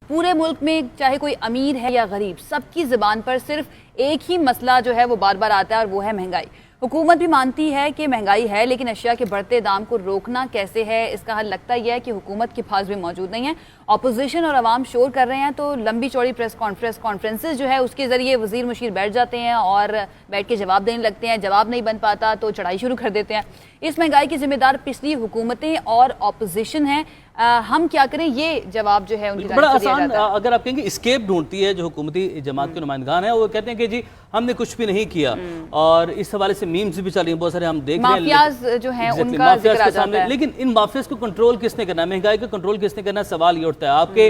पूरे मुल्क में चाहे कोई अमीर है या गरीब, सबकी ज़ुबान पर सिर्फ एक ही मसला जो है वो बार बार आता है और वो है महंगाई। हुकूमत भी मानती है कि महंगाई है, लेकिन अशिया के बढ़ते दाम को रोकना कैसे है, इसका हल लगता यह है कि हुकूमत के पास भी मौजूद नहीं है। अपोजिशन और अवाम शोर कर रहे हैं तो लंबी चौड़ी प्रेस कॉन्फ्रेंसेस जो है उसके ज़रिए वज़ीर मुशीर बैठ जाते हैं और बैठ के जवाब देने लगते हैं। जवाब नहीं बन पाता तो चढ़ाई शुरू कर देते हैं। इस महंगाई की जिम्मेदार पिछली हुकूमतें और अपोजिशन है। हम क्या करें, ये जवाब जो है उनकी बड़ा आसान, अगर आप कहेंगे स्केप ढूंढती है जो हुकूमती जमात के नुमाइंदगान है, वो कहते हैं कि जी हमने कुछ भी नहीं किया, और इस हवाले से मीम्स भी चल रही हैं बहुत सारे, हम देख रहे हैं माफियाज जो हैं उनका जिक्र आ जाता है। लेकिन इन माफियाज को कंट्रोल किसने करना है, महंगाई का कंट्रोल किसने करना है, सवाल ये उठता है। आपके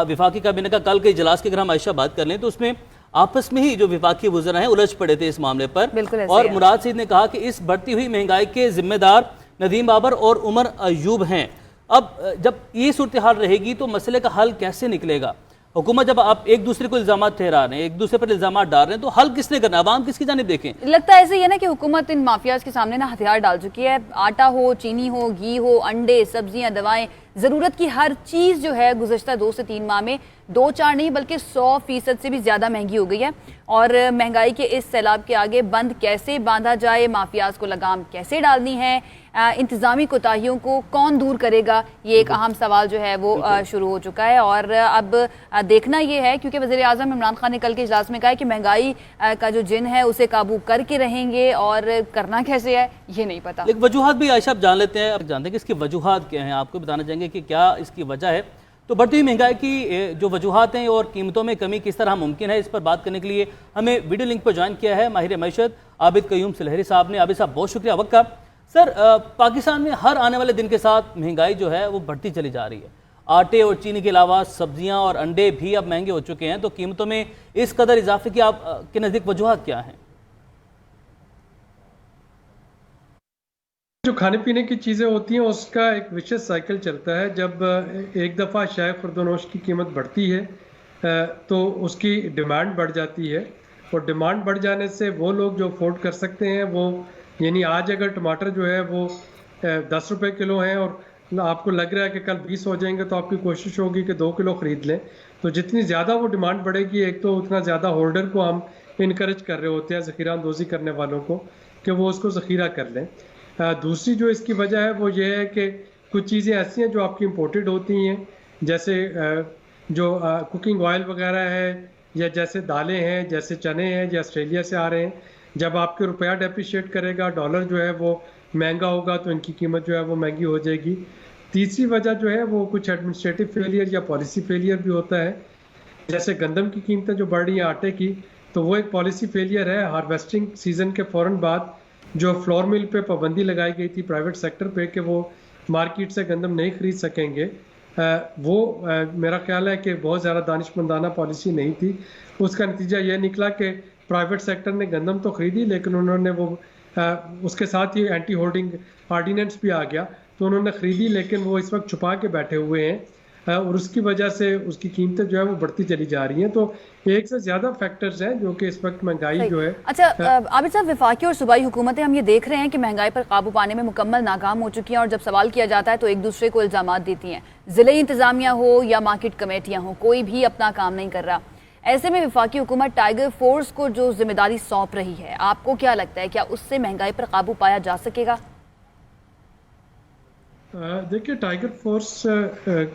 विफाकी काबीना का कल के इजलास की अगर हम आयशा बात कर लें तो उसमें आपस में ही जो विफाकी वज़रा हैं उलझ पड़े थे इस मामले पर, और मुराद सईद ने कहा कि इस बढ़ती हुई महंगाई के जिम्मेदार नदीम बाबर और उमर अयूब हैं। अब जब ये सूरत हाल रहेगी तो मसले का हल कैसे निकलेगा? हुकूमत जब आप एक दूसरे को इल्जाम ठहरा रहे हैं, एक दूसरे पर इल्जाम डाल रहे हैं, तो हल किसने करना है? आवाम किसकी जानिब देखें? लगता है ऐसे ही है ना कि हुकूमत इन माफियाज के सामने ना हथियार डाल चुकी है। आटा हो, चीनी हो, घी हो, अंडे, सब्जियां, दवाएं, ज़रूरत की हर चीज़ जो है गुज़श्ता 2 से 3 माह में 2-4 नहीं बल्कि 100% से भी ज़्यादा महंगी हो गई है। और महंगाई के इस सैलाब के आगे बंद कैसे बांधा जाए, माफियाज को लगाम कैसे डालनी है, इंतज़ामी कोताहियों को कौन दूर करेगा, ये एक अहम सवाल जो है वो शुरू हो चुका है। और अब देखना ये है, क्योंकि वज़ीर आज़म इमरान खान ने कल के इजलास में कहा है कि महंगाई का जो जिन है उसे काबू करके रहेंगे, और करना कैसे है ये नहीं पता। लेकिन वजूहात भी आयशा आप जान लेते हैं, आप जानते हैं कि इसकी वजूहात क्या हैं, आपको बताना चाहेंगे कि क्या इसकी वजह है। तो बढ़ती हुई महंगाई की जो वजूहात हैं और कीमतों में कमी किस तरह मुमकिन है, इस पर बात करने के लिए हमें वीडियो लिंक पर ज्वाइन किया है माहिर मैशत आबिद कयूम सिलहरी साहब ने। आबिद साहब बहुत शुक्रिया वक्त का। सर, पाकिस्तान में हर आने वाले दिन के साथ महंगाई जो है वो बढ़ती चली जा रही है। आटे और चीनी के अलावा सब्जियां और अंडे भी अब महंगे हो चुके हैं, तो कीमतों में इस कदर इजाफे की आपके नज़दीक वजूहात क्या हैं? जो खाने पीने की चीज़ें होती हैं उसका एक विशेष साइकिल चलता है। जब एक दफ़ा चाय खुर्दनोश की कीमत बढ़ती है तो उसकी डिमांड बढ़ जाती है, और डिमांड बढ़ जाने से वो लोग जो अफोर्ड कर सकते हैं वो, यानी आज अगर टमाटर जो है वो 10 रुपये किलो हैं और आपको लग रहा है कि कल 20 हो जाएंगे, तो आपकी कोशिश होगी कि 2 किलो ख़रीद लें। तो जितनी ज़्यादा वो डिमांड बढ़ेगी, एक तो उतना ज़्यादा होल्डर को हम इनकरेज कर रहे होते हैं, ज़ख़ीरा अंदोज़ी करने वालों को, कि वो उसको ज़ख़ीरा कर लें। दूसरी जो इसकी वजह है वो ये है कि कुछ चीज़ें ऐसी हैं जो आपकी इम्पोर्टेड होती हैं, जैसे जो कुकिंग ऑयल वगैरह है, या जैसे दालें हैं, जैसे चने हैं, जो ऑस्ट्रेलिया से आ रहे हैं। जब आपके रुपया डेप्रिशिएट करेगा, डॉलर जो है वो महंगा होगा, तो इनकी कीमत जो है वो महंगी हो जाएगी। तीसरी वजह जो है वो कुछ एडमिनिस्ट्रेटिव फेलियर या पॉलिसी फेलियर भी होता है। जैसे गंदम की कीमतें जो बढ़ रही हैं, आटे की, तो वो एक पॉलिसी फेलियर है। हार्वेस्टिंग सीजन के फ़ौरन बाद जो फ्लोर मिल पे पाबंदी लगाई गई थी प्राइवेट सेक्टर पे कि वो मार्केट से गंदम नहीं खरीद सकेंगे, वो मेरा ख्याल है कि बहुत ज़्यादा दानिशमंदाना पॉलिसी नहीं थी। उसका नतीजा ये निकला कि प्राइवेट सेक्टर ने गंदम तो खरीदी, लेकिन उन्होंने वो उसके साथ ही एंटी होर्डिंग आर्डिनेंस भी आ गया, तो उन्होंने ख़रीदी, लेकिन वो इस वक्त छुपा के बैठे हुए हैं, और उसकी वजह से उसकी कीमतें जो है वो बढ़ती चली जा रही हैं। तो एक से ज़्यादा फैक्टर्स हैं जो कि इस वक्त महंगाई जो है। अच्छा आबिद साहब, वफाकी और सूबाई हुकूमतें, हम ये देख रहे हैं कि महंगाई पर काबू पाने में मुकम्मल नाकाम हो चुकी हैं, और जब सवाल किया जाता है तो एक दूसरे को इल्ज़ामात देती हैं। ज़िले इंतज़ामिया हो या मार्केट कमेटियाँ हो, कोई भी अपना काम नहीं कर रहा। ऐसे में वफाकी हुकूमत टाइगर फोर्स को जो जिम्मेदारी सौंप रही है, आपको क्या लगता है, क्या उससे महंगाई पर काबू पाया जा सकेगा? देखिए, टाइगर फोर्स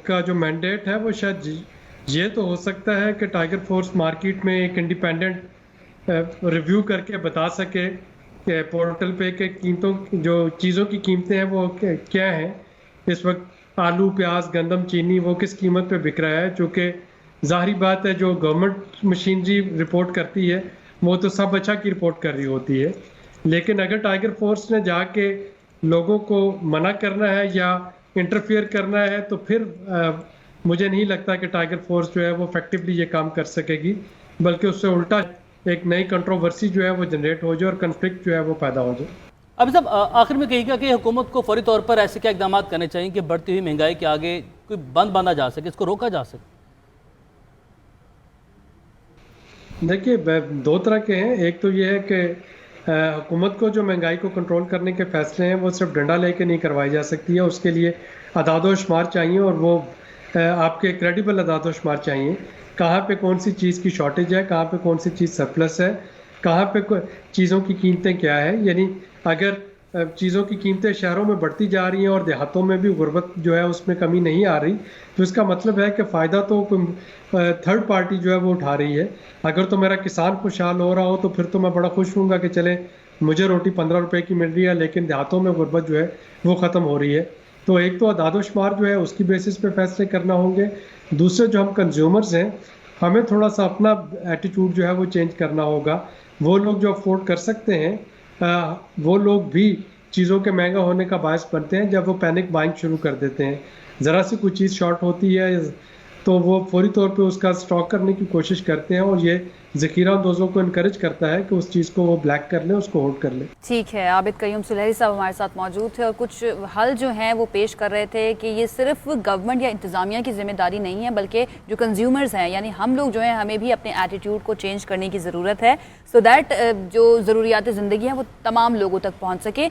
का जो मैंडेट है वो शायद ये तो हो सकता है कि टाइगर फोर्स मार्केट में एक इंडिपेंडेंट रिव्यू करके बता सके कि पोर्टल पे के कीमतों, जो चीज़ों की कीमतें हैं वो क्या हैं इस वक्त। आलू, प्याज, गंदम, चीनी वो किस कीमत पे बिक रहा है, चूँकि ज़ाहिरी बात है जो गवर्नमेंट मशीनरी रिपोर्ट करती है वो तो सब अच्छा की रिपोर्ट कर रही होती है। लेकिन अगर टाइगर फोर्स ने जाके लोगों को मना करना है या इंटरफेयर करना है, तो फिर मुझे नहीं लगता कि टाइगर फोर्स जो है वो इफेक्टिवली ये काम कर सकेगी, बल्कि उससे उल्टा एक नई कंट्रोवर्सी जो है वो जनरेट हो जाए और कन्फ्लिक्ट जो है वो पैदा हो जाए। अब सब आखिर में कहिएगा कि हुकूमत को फौरी तौर पर ऐसे क्या इकदाम करने चाहिए कि बढ़ती हुई महंगाई के आगे कोई बंद बांधा जा सके, इसको रोका जा सके? देखिए, 2 तरह के हैं। एक तो ये है कि हुकूमत को जो महंगाई को कंट्रोल करने के फैसले हैं वो सिर्फ डंडा लेके नहीं करवाई जा सकती है, उसके लिए अदाद व शुमार चाहिए, और वो आपके क्रेडिबल अदाद-ओ-शुमार चाहिए। कहाँ पे कौन सी चीज़ की शॉर्टेज है, कहाँ पे कौन सी चीज़ सरप्लस है, कहाँ पे चीज़ों की कीमतें क्या है। यानी अगर चीज़ों की कीमतें शहरों में बढ़ती जा रही हैं और देहातों में भी गुर्बत जो है उसमें कमी नहीं आ रही, तो इसका मतलब है कि फ़ायदा तो थर्ड पार्टी जो है वो उठा रही है। अगर तो मेरा किसान खुशहाल हो रहा हो तो फिर तो मैं बड़ा खुश हूँगा कि चले मुझे रोटी 15 रुपए की मिल रही है, लेकिन देहातों में गुर्बत जो है वो ख़त्म हो रही है। तो एक तो अदाद-ओ-शुमार जो है उसकी बेसिस पे फैसले करना होंगे। दूसरे जो हम कंज्यूमर्स हैं, हमें थोड़ा सा अपना एटीट्यूड जो है वो चेंज करना होगा। वो लोग जो अफोर्ड कर सकते हैं वो लोग भी चीज़ों के महंगा होने का बायस बनते हैं जब वो पैनिक बाइंग शुरू कर देते हैं। ज़रा सी कोई चीज़ शॉर्ट होती है तो वो फौरी तौर पे उसका स्टॉक करने की कोशिश करते हैं और ये ज़ख़ीरा अंदोज़ों को इनकरेज करता है कि उस चीज़ को वो ब्लैक कर लें, उसको होल्ड कर लें। ठीक है, आबिद कयूम सुलहरी साहब हमारे साथ मौजूद थे और कुछ हल जो हैं वो पेश कर रहे थे कि ये सिर्फ गवर्नमेंट या इंतज़ामिया की जिम्मेदारी नहीं है, बल्कि जो कंज्यूमर्स हैं यानी हम लोग जो हैं हमें भी अपने एटीट्यूड को चेंज करने की ज़रूरत है, सो दैट जो ज़रूरियात ज़िंदगी हैं वो तमाम लोगों तक पहुँच सके।